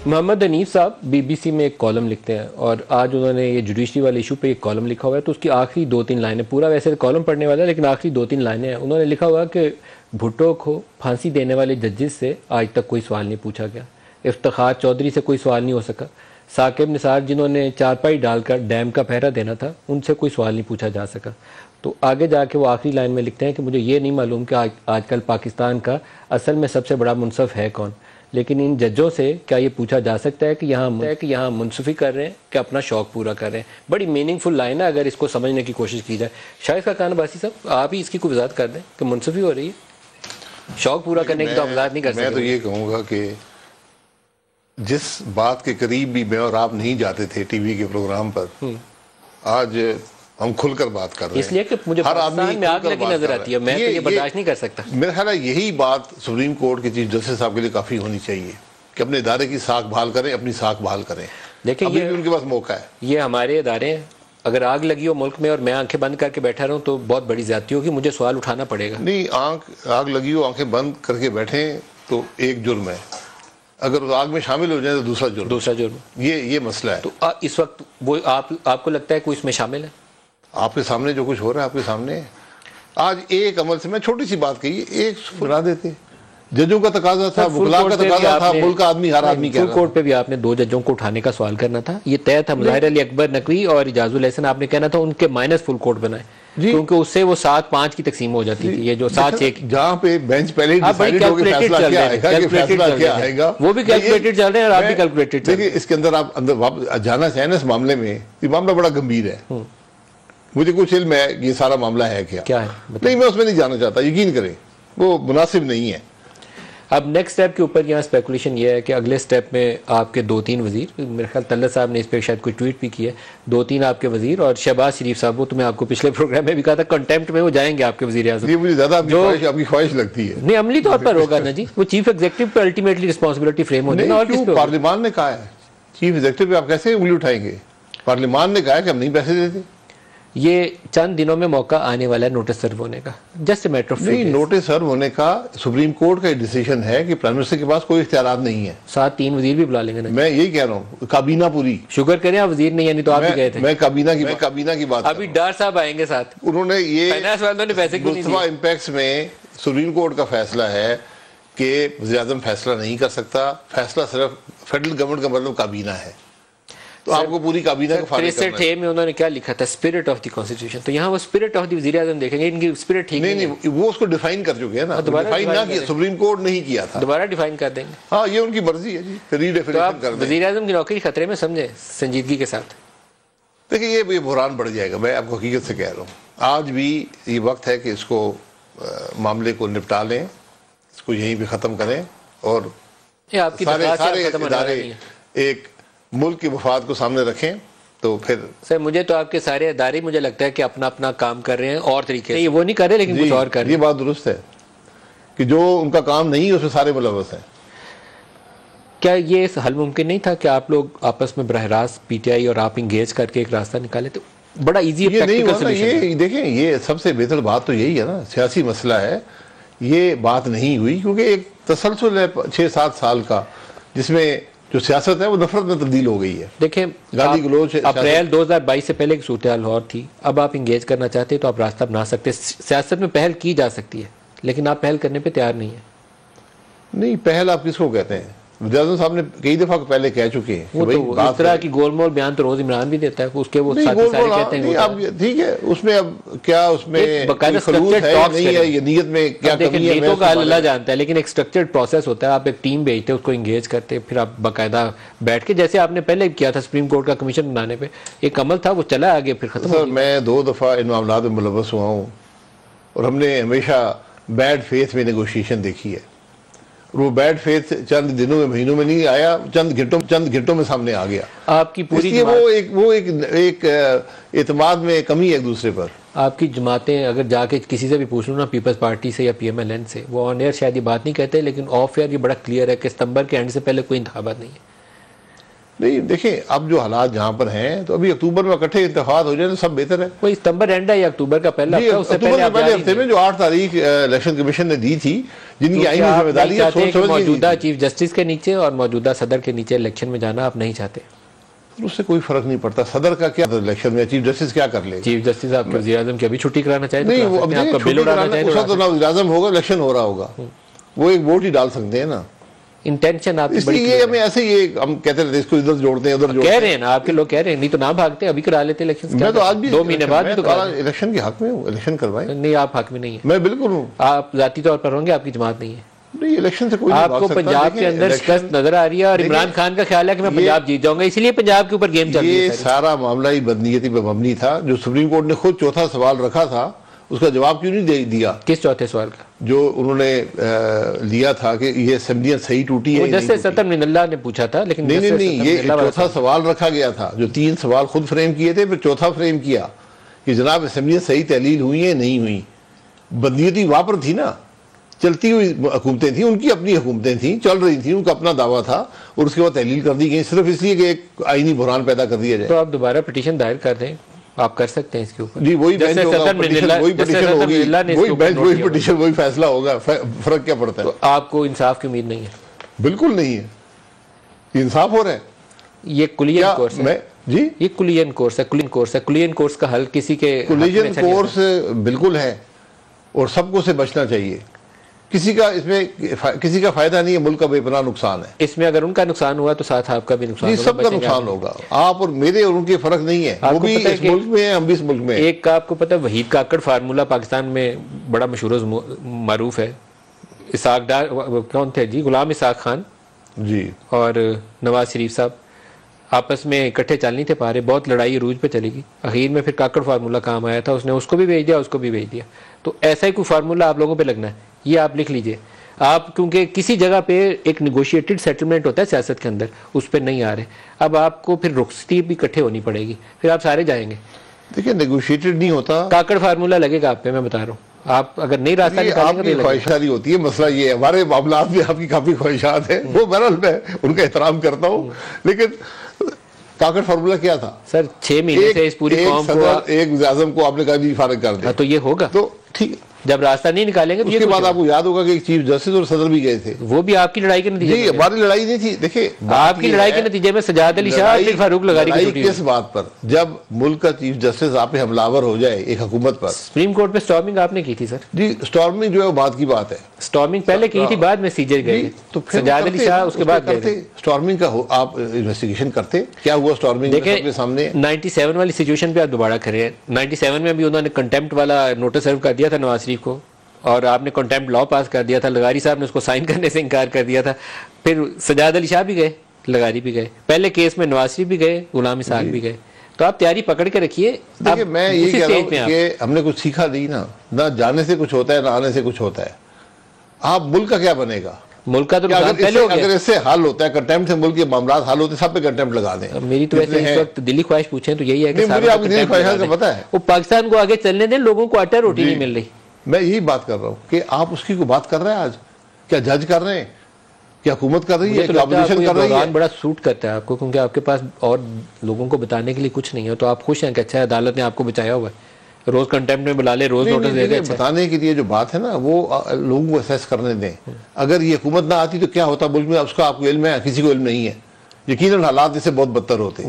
محمد حنیف صاحب be B C میں ایک کالم لکھتے ہیں اور آج انہوں نے یہ جوڈیشری والے ایشو پہ ایک کالم لکھا ہوا ہے. تو اس کی آخری 2-3 لائنیں, پورا ویسے کالم پڑھنے والا ہے لیکن آخری 2-3 لائنیں ہیں. انہوں نے لکھا ہوا کہ بھٹو کو پھانسی دینے والے ججز سے آج تک کوئی سوال نہیں پوچھا گیا, افتخار چودھری سے کوئی سوال نہیں ہو سکا, ثاقب نثار جنہوں نے چارپائی ڈال کر ڈیم کا پہرا دینا تھا ان سے کوئی سوال نہیں پوچھا جا سکا. تو آگے جا کے وہ آخری لائن میں لکھتے ہیں کہ مجھے یہ نہیں معلوم کہ آج کل پاکستان کا اصل میں سب سے بڑا منصف ہے کون, لیکن ان ججوں سے کیا یہ پوچھا جا سکتا ہے کہ یہاں منصفی کر رہے ہیں کہ اپنا شوق پورا کر رہے ہیں. بڑی میننگ فل لائن ہے اگر اس کو سمجھنے کی کوشش کی جائے. شاید کا کان باسی صاحب آپ ہی اس کی کوئی وضاحت کر دیں کہ منصفی ہو رہی ہے, شوق پورا کرنے کی تو آپ وضاحت نہیں کر سکتے. میں تو یہ کہوں گا کہ جس بات کے قریب بھی میں اور آپ نہیں جاتے تھے ٹی وی کے پروگرام پر, آج ہم کھل کر بات کر رہے ہیں. اس لیے کہ مجھے پاکستان میں آگ لگی نظر آتی ہے, میں تو یہ برداشت نہیں کر سکتا. میرا خیال ہے یہی بات سپریم کورٹ کے چیف جسٹس صاحب کے لیے کافی ہونی چاہیے کہ اپنے ادارے کی ساکھ بحال کریں, اپنی ساکھ بحال کریں. دیکھیں یہ ان کے پاس موقع ہے. یہ ہمارے ادارے ہیں, اگر آگ لگی ہو ملک میں اور میں آنکھیں بند کر کے بیٹھا رہوں تو بہت بڑی زیادتی ہوگی, مجھے سوال اٹھانا پڑے گا. نہیں, آگ لگی ہو آنکھیں بند کر کے بیٹھیں تو ایک جرم ہے, اگر اس آگ میں شامل ہو جائیں تو دوسرا جرم. یہ مسئلہ ہے. تو اس وقت وہ آپ کو لگتا ہے کوئی اس میں شامل ہے؟ آپ کے سامنے جو کچھ ہو رہا ہے آپ کے سامنے ہے. آج ایک عمل سے میں چھوٹی سی بات کہی, ایک بنا دیتے. ججوں کا تقاضا تھا, وکلاء کا تقاضا تھا, ملک کا آدمی ہر آدمی کہہ رہا تھا. فل کورٹ پہ بھی آپ نے 2 ججوں کو اٹھانے کا سوال کرنا تھا, یہ طے تھا. مظاہر علی اکبر نقوی اور اجاز الحسن آپ نے کہنا تھا ان کے مائنس فل کورٹ بنائے, کیونکہ اس سے وہ 7-5 کی تقسیم ہو جاتی تھی. یہ جو 7-6 جہاں پہ بینچ پہلے ڈیسائیڈ ہو کے فیصلہ کیا آئے گا, کہ فیصلہ کیا آئے گا, وہ بھی کیلکولیٹڈ چل رہے ہیں اور آپ بھی کیلکولیٹڈ چل رہے ہیں. دیکھیں اس کے اندر آپ اندر جانا چاہیں نا اس معاملے میں, یہ معاملہ بڑا گمبھیر ہے. مجھے کچھ علم ہے یہ سارا معاملہ ہے کیا ہے, نہیں میں اس میں نہیں جانا چاہتا, یقین کریں وہ مناسب نہیں ہے. اب نیکسٹ سٹیپ کے اوپر یہاں اسپیکولیشن یہ ہے کہ اگلے سٹیپ میں آپ کے 2-3 وزیر, میرے خیال طلعت صاحب نے اس پہ شاید کوئی ٹویٹ بھی کی ہے, 2-3 آپ کے وزیر اور شہباز شریف صاحب, وہ تو میں آپ کو پچھلے پروگرام میں بھی کہا تھا کنٹیمپٹ میں وہ جائیں گے آپ کے وزیر اعظم. یہ مجھے زیادہ آپ کی خواہش لگتی ہے. نہیں, عملی طور پر ہوگا نا جی, وہ چیف ایگزیکٹو پہ الٹیمیٹلی رسپانسبلٹی فریم ہوتی ہے. اور کس پہ؟ پارلیمان نے کہا ہے, چیف ایگزیکٹو پہ آپ کیسے انگلی اٹھائیں گے؟ پارلیمان نے کہا ہے کہ ہم نہیں پیسے دیتے. یہ چند دنوں میں موقع آنے والا ہے نوٹس سرو ہونے کا, جسٹ میٹر آف نہیں, نوٹس سرو ہونے کا سپریم کورٹ کا ڈیسیژن ہے کہ پرائم منسٹر کے پاس کوئی اختیارات نہیں ہے. 3 وزیر بھی بلا لیں گے نا. میں یہی کہہ رہا ہوں, کابینہ پوری شکر کریں آپ وزیر نہیں, یعنی تو آپ بھی گئے تھے. میں کابینہ کی بات, ابھی ڈار صاحب آئیں گے ساتھ. انہوں نے یہ فائنانس والوں نے پیسے کیوں نہیں دیے. مصطفیٰ امپیکس میں سپریم کورٹ کا فیصلہ ہے کہ وزیر اعظم فیصلہ نہیں کر سکتا, فیصلہ صرف فیڈرل گورنمنٹ کا مطلب کابینہ ہے, تو آپ کو پوری کابینہ کو فارغ کرنا ہے. 63 میں انہوں نے کیا لکھا تھا, اسپرٹ آف دی کانسٹیٹیوشن, تو یہاں وہ اسپرٹ آف دی وزیر اعظم دیکھیں گے, ان کی اسپرٹ ٹھیک نہیں, وہ اس کو ڈیفائن کر چکے ہیں نا, ڈیفائن نہ کیا, سپریم کورٹ نہیں کیا تھا, دوبارہ ڈیفائن کر دیں گے. ہاں یہ ان کی مرضی ہے جی, ری ڈیفینیشن کر دیں. وزیر اعظم کی نوکری خطرے میں سمجھیں سنجیدگی کے ساتھ. دیکھیں یہ بحران بڑھ جائے گا, میں آپ کو حقیقت سے کہہ رہا ہوں. آج بھی یہ وقت ہے کہ اس کو معاملے کو نپٹا لیں, اس کو یہیں پہ ختم کریں, اور سارے ادارے ایک ملک کے مفاد کو سامنے رکھیں. تو پھر سر مجھے تو آپ کے سارے ادارے مجھے لگتا ہے کہ اپنا اپنا کام کر رہے ہیں اور طریقے سے, وہ نہیں کر رہے لیکن کچھ اور کر رہے ہیں. یہ بات درست ہے کہ جو ان کا کام نہیں ہے اس میں سارے ملوث ہیں. کیا یہ حل ممکن نہیں تھا کہ آپ لوگ آپس میں براہ راست پی ٹی آئی اور آپ انگیج کر کے ایک راستہ نکالے؟ تو بڑا ایزی پریکٹیکل سولوشن ہے. دیکھیں یہ سب سے بہتر بات تو یہی ہے نا, سیاسی مسئلہ ہے, یہ بات نہیں ہوئی کیونکہ ایک تسلسل ہے 6-7 سال کا, جس میں جو سیاست ہے وہ نفرت میں تبدیل ہو گئی ہے. دیکھیں گالی گلوچ اپریل 2022 سے پہلے ایک صورتحال اور تھی, اب آپ انگیج کرنا چاہتے تو آپ راستہ بنا سکتے, سیاست میں پہل کی جا سکتی ہے, لیکن آپ پہل کرنے پہ تیار نہیں ہیں. نہیں, پہل آپ کس کو کہتے ہیں؟ وزیر اعظم صاحب نے کئی دفعہ پہلے کہہ چکے ہیں. وہ تو اس طرح کی گول مول بیان تو روز عمران بھی دیتا ہے, اس کے وہ ساتھی سارے کہتے ہیں. اب ٹھیک ہے, اس میں اب کیا اس میں خلوص ہے نہیں ہے, یہ نیت میں کیا کمی ہے, نیتوں کا اللہ جانتا ہے, لیکن ایک سٹرکچرڈ پروسیس ہوتا ہے. آپ ایک ٹیم بھیجتے ہیں, اس کو انگیج کرتے, پھر آپ باقاعدہ بیٹھ کے, جیسے آپ نے پہلے کیا تھا سپریم کورٹ کا کمیشن بنانے پہ, ایک عمل تھا وہ چلا آگے پھر ختم. سر میں 2 دفعہ ان معاملات میں ملوث ہوا ہوں, اور ہم نے ہمیشہ بیڈ فیتھ میں نیگوشیشن دیکھی ہے. وہ بیڈ فیتھ چند دنوں میں مہینوں میں نہیں آیا, چند گھنٹوں میں سامنے آ گیا. آپ کی پوری وہ ایک اعتماد میں کمی ہے ایک دوسرے پر. آپ کی جماعتیں اگر جا کے کسی سے بھی پوچھ لوں نا, پیپلز پارٹی سے یا پی ایم ایل این سے, وہ آن ایئر شاید یہ بات نہیں کہتے, لیکن آف ایئر یہ بڑا کلیئر ہے کہ ستمبر کے اینڈ سے پہلے کوئی انتخابات نہیں ہے. نہیں دیکھیں اب جو حالات جہاں پر ہیں, تو ابھی اکتوبر میں اکٹھے انتخابات ہو جائیں تو سب بہتر ہے. کوئی ستمبر اینڈ ہے یا اکتوبر کا پہلا ہفتہ, اس سے پہلے ہفتے میں جو 8 تاریخ الیکشن کمیشن نے دی تھی, جن کی آئینی ذمہ داری ہے سوچ سمجھ موجودہ چیف جسٹس کے نیچے اور موجودہ صدر کے نیچے الیکشن میں جانا آپ نہیں چاہتے؟ اس سے کوئی فرق نہیں پڑتا، صدر کا کیا الیکشن میں، چیف جسٹس کیا کر لے؟ چیف جسٹس آپ کے وزیر اعظم کی ابھی چھٹی کرانا چاہتے نہیں، وہ اب آپ کا بل اڑانا چاہتے اس وقت نہ وزیر اعظم ہوگا، الیکشن ہو رہا ہوگا، وہ ایک ووٹ ہی ڈال سکتے ہیں نا، انٹینشن آپ اس لیے یہ ہمیں ایسے ہی ہم کہتے رہتے اس کو ادھر جوڑتے ہیں ادھر جوڑتے ہیں، کہہ رہے ہیں نا آپ کے لوگ کہہ رہے ہیں، نہیں تو نہ بھاگتے ابھی کرا لیتے الیکشن. میں تو آج بھی 2 مہینے بعد بھی تو الیکشن کے حق میں ہوں، الیکشن کروائیں. نہیں آپ حق میں نہیں ہیں، میں بالکل ہوں، آپ ذاتی طور پر ہوں گے، آپ کی جماعت نہیں ہے. نہیں الیکشن سے کوئی نہیں آپ بھاگ کو سکتا. پنجاب کے اندر شکست نظر آ رہی ہے اور عمران خان کا خیال ہے کہ میں پنجاب جیت جاؤں گا، اسی لیے پنجاب کے اوپر گیم چل رہی ہے. یہ سارا معاملہ ہی بدنیتی پہ مبنی تھا. جو سپریم کورٹ نے خود چوتھا سوال رکھا تھا اس کا جواب کیوں نہیں دیا؟ کس چوتھے سوال کا؟ جو انہوں نے لیا تھا کہ یہ اسمبلیاں صحیح ٹوٹی ہے. جسٹس ستر من اللہ نے پوچھا تھا، لیکن نہیں یہ چوتھا سوال رکھا گیا تھا. جو 3 سوال خود فریم کیے تھے، پھر چوتھا فریم کیا کہ جناب اسمبلیاں صحیح تحلیل ہوئی ہیں نہیں ہوئی. بدنیتی وہاں پر تھی نا، چلتی ہوئی حکومتیں تھیں، ان کی اپنی حکومتیں تھیں، چل رہی تھیں، ان کا اپنا دعویٰ تھا اور اس کے بعد تحلیل کر دی گئی صرف اس لیے کہ ایک آئینی بحران پیدا کر دیا جائے. تو آپ دوبارہ پٹیشن دائر کر دیں، آپ کر سکتے ہیں اس کے اوپر. جی وہی بینچ ہوگا، وہی پٹیشن ہوگی، وہی بینچ وہی پٹیشن وہی فیصلہ ہوگا. فرق کیا پڑتا ہے؟ آپ کو انصاف کی امید نہیں ہے؟ بالکل نہیں ہے، انصاف ہو رہا ہے. یہ کلین کورس ہے جی، یہ کلین کورس ہے، کلین کورس کا حل کسی کے کلیجن کورس بالکل ہے اور سب کو سے بچنا چاہیے. کسی کا فائدہ نہیں ہے، ملک کا بے پناہ نقصان ہے. اس میں اگر ان کا نقصان ہوا تو ساتھ آپ کا بھی نقصان ہوگا. سب کا نقصان ہوگا. آپ اور میرے اور ان کے فرق نہیں ہے. وہ بھی اس ملک میں ہیں، ہم بھی اس ملک میں ہیں. ایک کا آپ کو پتہ ہے وحید کاکڑ فارمولہ پاکستان میں بڑا مشہور و معروف ہے. اسحاق ڈار کون تھے جی؟ غلام اسحاق خان جی اور نواز شریف صاحب آپس میں اکٹھے چل نہیں تھے پا رہے، بہت لڑائی عروج پہ چلی گئی. اخیر میں پھر کاکڑ فارمولہ کام آیا تھا، اس نے اس کو بھی بھیج دیا، اس کو بھی بھیج دیا. تو ایسا ہی کوئی فارمولہ آپ لوگوں پہ لگنا ہے، یہ آپ لکھ لیجئے. آپ کیونکہ کسی جگہ پہ ایک نیگوشیٹڈ سیٹلمنٹ ہوتا ہے سیاست کے اندر، اس پہ نہیں آ رہے. اب آپ کو پھر رخصتی بھی اکٹھے ہونی پڑے گی، پھر آپ سارے جائیں گے. دیکھیں نیگوشیٹڈ نہیں ہوتا، کاکڑ فارمولہ لگے گا آپ پہ، میں بتا رہا ہوں. آپ اگر نہیں راستہ نکالیں گے تو خواہشات ہوتی ہے. مسئلہ یہ ہے ہمارے معاملات میں آپ کی کافی خواہشات ہیں، وہ بہرحال میں ان کا احترام کرتا ہوں. لیکن کاکڑ فارمولہ کیا تھا سر؟ 6 مہینے سے اس پوری قوم کو ایک وزیر اعظم کو آپ نے کہا بھی فارغ کر دیا، تو یہ ہوگا. تو ٹھیک ہے، جب راستہ نہیں نکالیں گے تو اس کے بعد آپ کو یاد ہوگا کہ چیف جسٹس اور صدر بھی گئے تھے. وہ بھی آپ کی لڑائی کے نتیجے میں. ہماری لڑائی نہیں تھی. دیکھیں آپ کی لڑائی کے نتیجے میں سجاد علی شاہ اور فاروق لغاری کی چھٹی. کس بات پر؟ جب ملک کا چیف جسٹس آپ پہ حملہ آور ہو جائے ایک حکومت پر. سپریم کورٹ پہ سٹارمنگ آپ نے کی تھی سر. جی سٹارمنگ جو ہے وہ بات کی بات ہے. سٹارمنگ پہلے کی تھی، بعد میں سی جے گئے. تو سجاد علی شاہ اس کے بعد گئے. سٹارمنگ کا آپ انویسٹیگیشن کرتے، کیا ہوا سٹارمنگ میں؟ سب کے سامنے 97 والی سچویشن پہ آپ دوبارہ کھڑے ہیں. 97 میں بھی انہوں نے کنٹیمپٹ والا نوٹس سرو کر دیا تھا نواز شریف کو، اور آپ نے کنٹیمپٹ لا پاس کر دیا تھا. لغاری صاحب نے اس کو سائن کرنے سے انکار کر دیا تھا. پھر سجاد علی شاہ بھی گئے، لغاری بھی گئے. پہلے کیس میں نواز شریف بھی گئے، غلام اسحاق بھی گئے. تو آپ تیاری پکڑ کے رکھیے. دیکھیں میں یہ کہہ رہا ہوں کہ ہم نے کچھ سیکھا نہیں نا، نہ جانے سے کچھ ہوتا ہے نہ آنے سے کچھ ہوتا ہے. آپ ملک کا کیا بنے گا؟ ملک کا تو اگر اس سے حل ہوتا ہے، کنٹیمپٹ سے ملک کے معاملات حل ہوتے ہیں، سب پہ کنٹیمپٹ لگا دیں. میری تو ویسے اس وقت دلی خواہش پوچھیں تو یہی ہے کہ مجھے آپ کی دلی خواہشات کا پتہ ہے، وہ پاکستان کو آگے چلنے دیں، لوگوں کو آٹا روٹی نہیں مل رہی. میں یہی بات کر رہا ہوں کہ آپ اس کی کوئی بات کر رہے ہیں. آج کیا جج کر رہے ہیں؟ کیا حکومت کر رہی ہے؟ کیا اپوزیشن کر رہی ہے؟ بڑا سوٹ کرتا ہے آپ کو، کیونکہ آپ کے پاس اور لوگوں کو بتانے کے لیے کچھ نہیں ہے. تو آپ خوش ہیں کہ اچھا عدالت نے آپ کو بچایا ہوا ہے، روز کنٹیمپٹ میں بلا لے، روز نوٹس دے دے. بتانے کے لیے جو بات ہے نا وہ لوگوں کو اسیس کرنے دیں. اگر یہ حکومت نہ آتی تو کیا ہوتا ملک میں، اس کا آپ کو علم ہے؟ کسی کو علم نہیں ہے. یقیناً حالات اس سے بہت بدتر ہوتے.